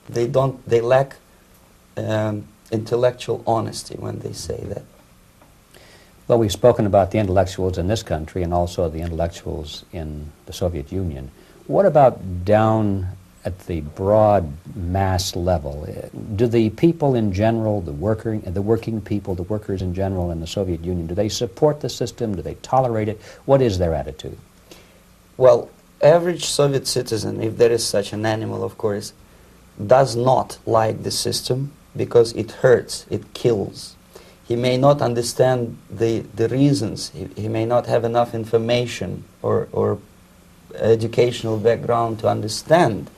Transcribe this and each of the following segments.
they lack intellectual honesty when they say that. Well, we've spoken about the intellectuals in this country and also the intellectuals in the Soviet Union. What about down at the broad mass level? Do the people in general, the working people, the workers in general in the Soviet Union, do they support the system? Do they tolerate it? What is their attitude? Well, average Soviet citizen, if there is such an animal, of course, does not like the system because it hurts, it kills. He may not understand the reasons. He may not have enough information or educational background to understand.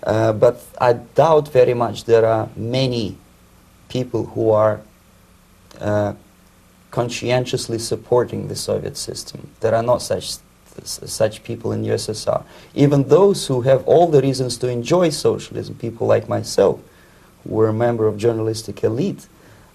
But I doubt very much there are many people who are conscientiously supporting the Soviet system. There are not such people in USSR. Even those who have all the reasons to enjoy socialism, people like myself, who were a member of journalistic elite,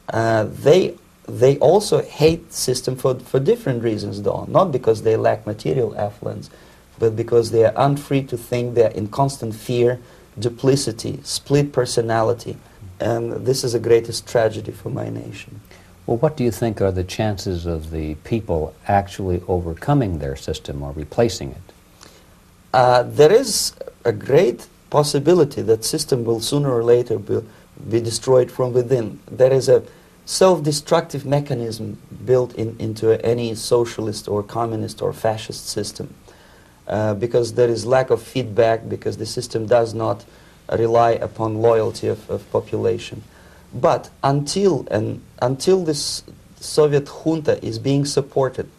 they also hate the system for different reasons, though. Not because they lack material affluence, but because they are unfree to think, they are in constant fear, duplicity, split personality. And this is the greatest tragedy for my nation. Well, what do you think are the chances of the people actually overcoming their system or replacing it? There is a great possibility that system will sooner or later be destroyed from within. There is a self-destructive mechanism built into any socialist or communist or fascist system. Because there is lack of feedback, because the system does not rely upon loyalty of population. But until this Soviet junta is being supported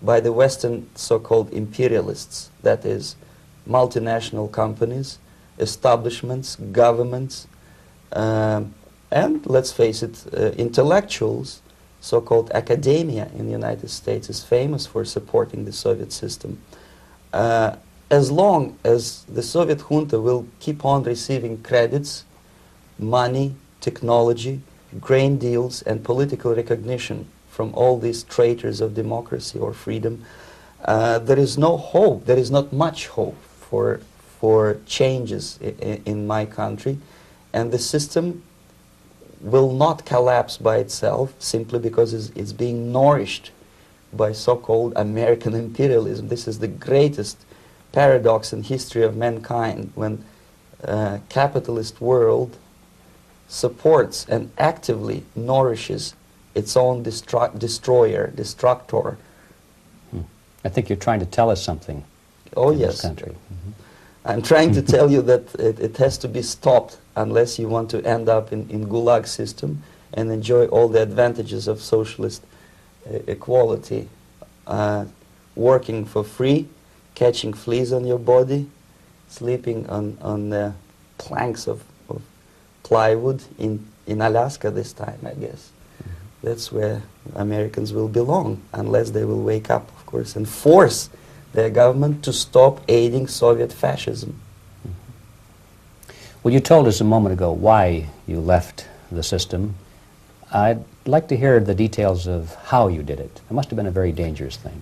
by the Western so-called imperialists, that is, multinational companies, establishments, governments, and let's face it, intellectuals, so-called academia in the United States is famous for supporting the Soviet system. As long as the Soviet junta will keep on receiving credits, money, technology, grain deals, and political recognition from all these traitors of democracy or freedom, there is no hope, there is not much hope for changes in my country, and the system will not collapse by itself simply because it's being nourished by so-called American imperialism. This is the greatest paradox in history of mankind, when capitalist world supports and actively nourishes its own destructor. I think you're trying to tell us something. Oh, in yes. This country. Mm-hmm. I'm trying to tell you that it has to be stopped unless you want to end up in Gulag system and enjoy all the advantages of socialist equality, working for free, catching fleas on your body, sleeping on planks of plywood in Alaska this time, I guess. Mm-hmm. That's where Americans will belong, unless they will wake up, of course, and force their government to stop aiding Soviet fascism. Mm-hmm. Well, you told us a moment ago why you left the system. I'd like to hear the details of how you did it. It must have been a very dangerous thing.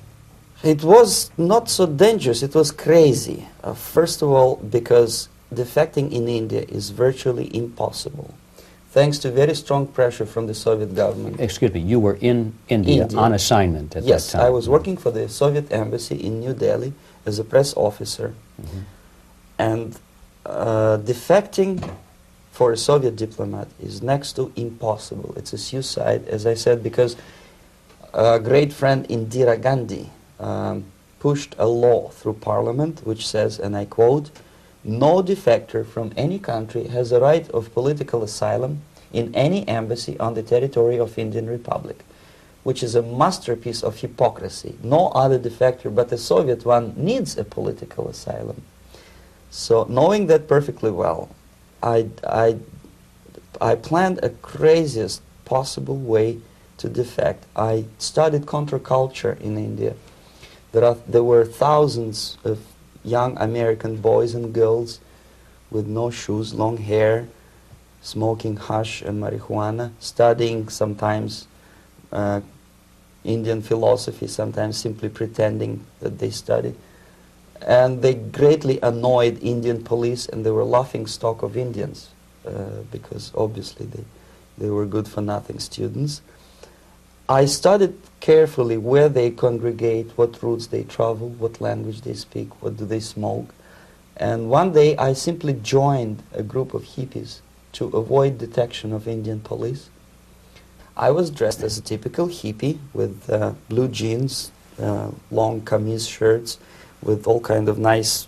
It was not so dangerous, it was crazy. First of all, because defecting in India is virtually impossible, thanks to very strong pressure from the Soviet government. Excuse me, you were in India on assignment at that time? Yes, I was working for the Soviet embassy in New Delhi as a press officer. Mm-hmm. And defecting for a Soviet diplomat is next to impossible. It's a suicide, as I said, because a great friend Indira Gandhi pushed a law through parliament which says, and I quote, "No defector from any country has a right of political asylum in any embassy on the territory of Indian Republic," which is a masterpiece of hypocrisy. No other defector but the Soviet one needs a political asylum. So knowing that perfectly well, I planned a craziest possible way to defect. I studied counterculture in India. There were thousands of young American boys and girls with no shoes, long hair, smoking hash and marijuana, studying sometimes Indian philosophy, sometimes simply pretending that they study. and they greatly annoyed Indian police, and they were laughing stock of Indians because obviously they were good-for-nothing students. I studied carefully where they congregate, what routes they travel, what language they speak, what do they smoke. And one day I simply joined a group of hippies to avoid detection of Indian police. I was dressed as a typical hippie with blue jeans, long camise shirts with all kind of nice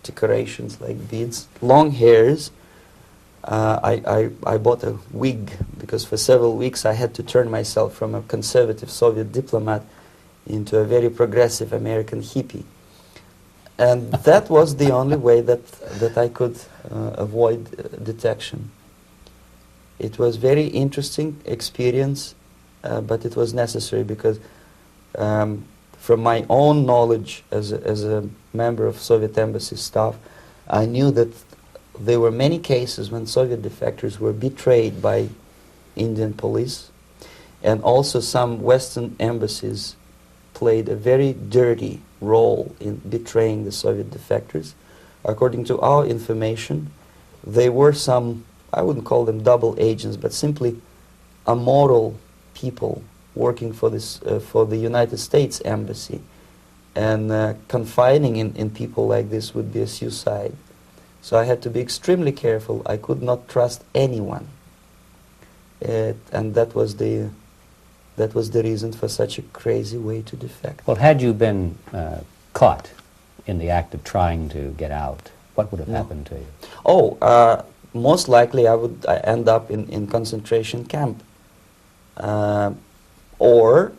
decorations like beads, long hairs. I bought a wig because for several weeks I had to turn myself from a conservative Soviet diplomat into a very progressive American hippie. And that was the only way that I could avoid detection. It was very interesting experience, but it was necessary because from my own knowledge as a member of Soviet embassy staff, I knew that there were many cases when Soviet defectors were betrayed by Indian police, and also some Western embassies played a very dirty role in betraying the Soviet defectors. According to our information, they were some, I wouldn't call them double agents, but simply immoral people working for this for the United States embassy, and confiding in people like this would be a suicide. So I had to be extremely careful. I could not trust anyone, and that was the reason for such a crazy way to defect. Well, had you been caught in the act of trying to get out, what would have happened to you? Oh, most likely I would end up in concentration camp, or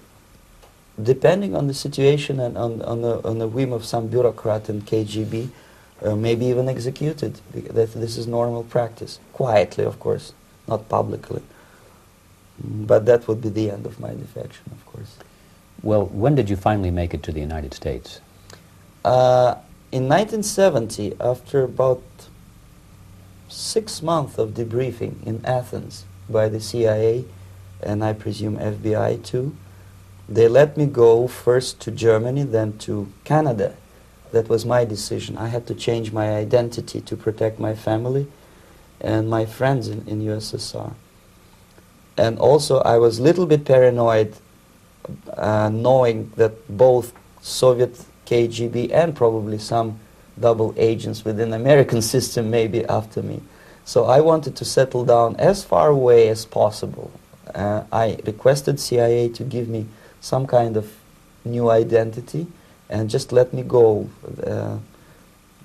depending on the situation and on the whim of some bureaucrat in KGB, maybe even executed. This is normal practice, quietly, of course, not publicly. But that would be the end of my defection, of course. Well, when did you finally make it to the United States? In 1970, after about 6 months of debriefing in Athens by the CIA, and I presume FBI too, they let me go first to Germany, then to Canada. That was my decision. I had to change my identity to protect my family and my friends in USSR. And also I was a little bit paranoid knowing that both Soviet KGB and probably some double agents within the American system may be after me. So I wanted to settle down as far away as possible. I requested CIA to give me some kind of new identity and just let me go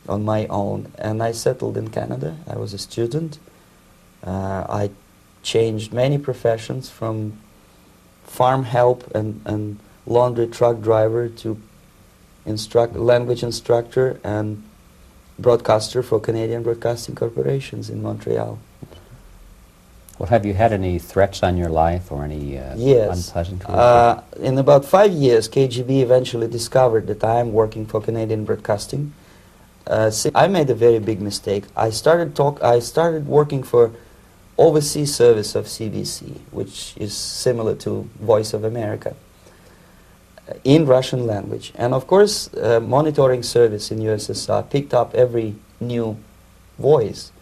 on my own. And I settled in Canada. I was a student. I changed many professions, from farm help and laundry truck driver to language instructor and broadcaster for Canadian Broadcasting Corporations in Montreal. Well, have you had any threats on your life or any yes. unpleasant? In about 5 years, KGB eventually discovered that I am working for Canadian Broadcasting. I made a very big mistake. I started working for overseas service of CBC, which is similar to Voice of America, in Russian language. And of course, monitoring service in USSR picked up every new voice.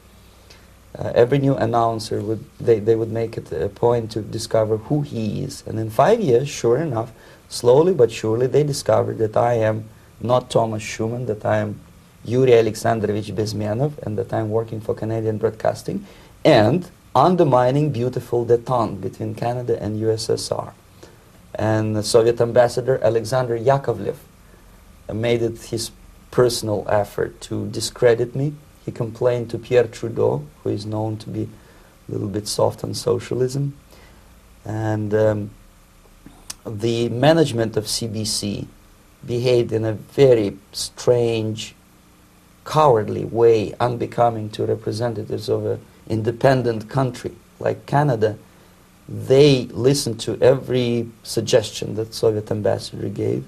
Every new announcer, they would make it a point to discover who he is. And in 5 years, sure enough, slowly but surely, they discovered that I am not Thomas Schumann, that I am Yuri Alexandrovich Bezmenov, and that I am working for Canadian Broadcasting, and undermining beautiful détente between Canada and USSR. And the Soviet ambassador Alexander Yakovlev made it his personal effort to discredit me. He complained to Pierre Trudeau, who is known to be a little bit soft on socialism. And the management of CBC behaved in a very strange, cowardly way, unbecoming to representatives of an independent country like Canada. They listened to every suggestion that Soviet ambassador gave,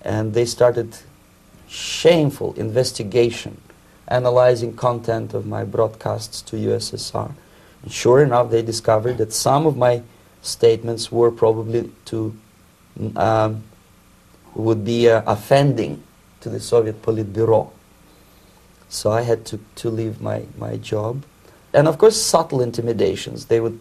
and they started shameful investigation, analyzing content of my broadcasts to USSR. And sure enough, they discovered that some of my statements were probably would be offending to the Soviet Politburo. So I had to leave my job. And of course, subtle intimidations. They would